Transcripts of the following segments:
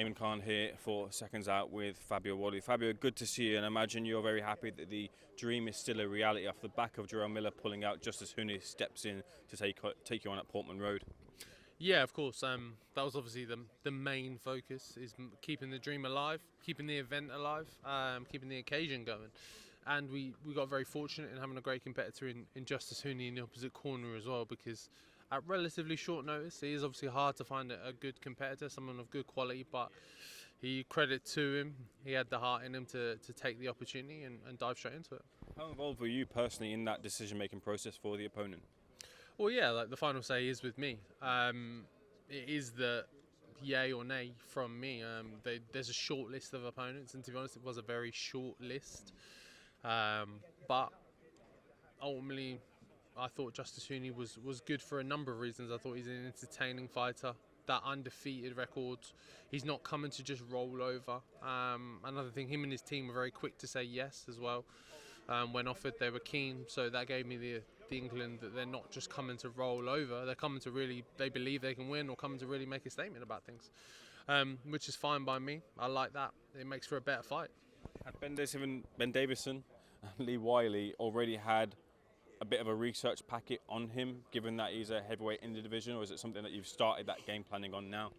Ayman Khan here for Seconds Out with Fabio Wardley. Fabio, good to see you, and I imagine you're very happy that the dream is still a reality off the back of Jerome Miller pulling out. Justis Huni steps in to take you on at Portman Road. Yeah, of course. That was obviously the main focus, is keeping the dream alive, keeping the event alive, keeping the occasion going. And we got very fortunate in having a great competitor in Justis Huni in the opposite corner as well, because at relatively short notice, it is obviously hard to find a good competitor, someone of good quality, but credit to him, he had the heart in him to take the opportunity and dive straight into it. How involved were you personally in that decision-making process for the opponent? Well, yeah, like the final say is with me. It is the yay or nay from me. There's a short list of opponents, and to be honest, it was a very short list. But ultimately, I thought Justis Huni was good for a number of reasons. I thought he's an entertaining fighter. That undefeated record, he's not coming to just roll over. Another thing, him and his team were very quick to say yes as well. When offered, they were keen, so that gave me the inkling that they're not just coming to roll over, they're coming to really, they believe they can win, or coming to really make a statement about things, which is fine by me. I like that. It makes for a better fight. Had Ben Davison and Lee Wiley already had a bit of a research packet on him, given that he's a heavyweight in the division, or is it something that you've started that game planning on now?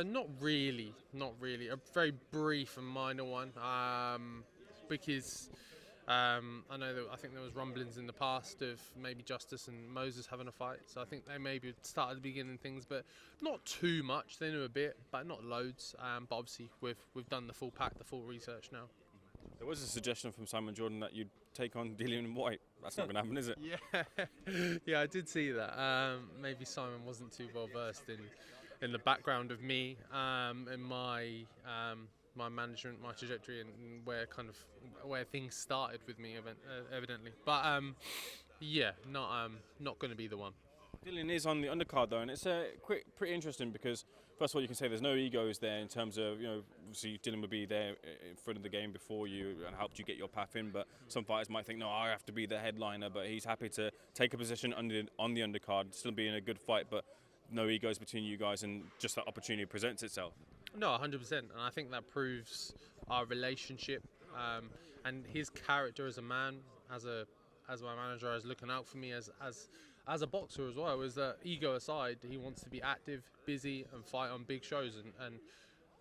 Not really. A very brief and minor one, because I think there was rumblings in the past of maybe Justis and Moses having a fight, so I think they maybe started the beginning things, but not too much. They knew a bit, but not loads. But obviously we've done the full pack, the full research now. There was a suggestion from Simon Jordan that you'd take on Dillian White. That's not going to happen, is it? Yeah, I did see that. Maybe Simon wasn't too well versed in the background of me and my management, my trajectory, and where things started with me, evidently. But not going to be the one. Dillian is on the undercard though, and it's pretty interesting because first of all, you can say there's no egos there in terms of, obviously Dillian would be there in front of the game before you and helped you get your path in, but some fighters might think, no, I have to be the headliner, but he's happy to take a position on the undercard, still be in a good fight, but no egos between you guys, and just that opportunity presents itself. No, 100%, and I think that proves our relationship and his character as a man, as my manager, is looking out for me as a boxer as well. Is that, ego aside, he wants to be active, busy, and fight on big shows, and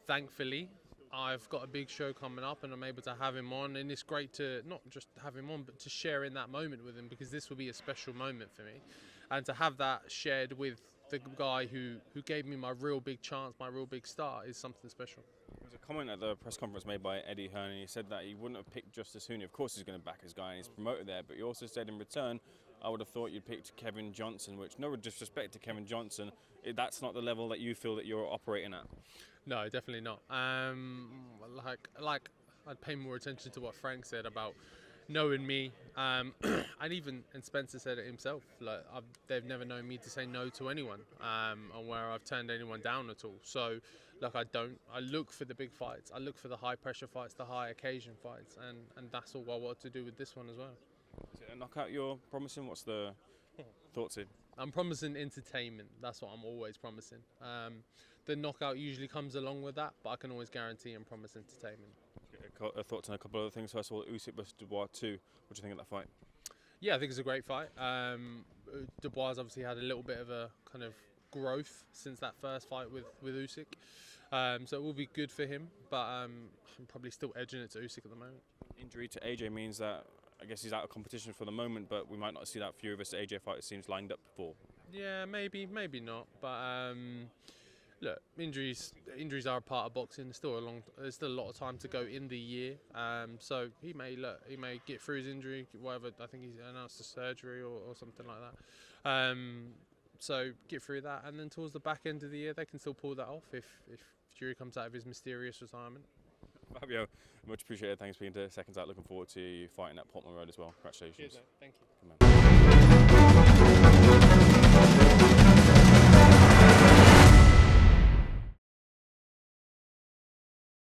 thankfully I've got a big show coming up and I'm able to have him on, and it's great to not just have him on but to share in that moment with him, because this will be a special moment for me, and to have that shared with the guy who gave me my real big chance, my real big start, is something special. There was a comment at the press conference made by Eddie Hearn, and he said that he wouldn't have picked Justis Huni. Of course he's going to back his guy and he's promoted there, but he also said in return, I would have thought you'd picked Kevin Johnson, which, no disrespect to Kevin Johnson, that's not the level that you feel that you're operating at. No, definitely not. Like I'd pay more attention to what Frank said about knowing me, and Spencer said it himself. Like, they've never known me to say no to anyone, and where I've turned anyone down at all. So, look, I look for the big fights. I look for the high pressure fights, the high occasion fights, and that's all I want to do with this one as well. Is it a knockout you're promising? What's the thoughts here? I'm promising entertainment. That's what I'm always promising. The knockout usually comes along with that, but I can always guarantee and promise entertainment. Thoughts on a couple of other things. First of all, Usyk versus Dubois 2. What do you think of that fight? Yeah, I think it's a great fight. Dubois obviously had a little bit of a kind of growth since that first fight with Usyk. So it will be good for him, but I'm probably still edging it to Usyk at the moment. Injury to AJ means that I guess he's out of competition for the moment, but we might not see that Fury versus AJ fight. It seems lined up for. Yeah, maybe not. But look, injuries are a part of boxing. There's still a lot of time to go in the year. So he may get through his injury, whatever. I think he's announced a surgery or something like that. So get through that, and then towards the back end of the year, they can still pull that off if Fury comes out of his mysterious retirement. Fabio, much appreciated. Thanks for being here. Seconds Out. Looking forward to you fighting at Portman Road as well. Congratulations. Cheers, mate. Thank you.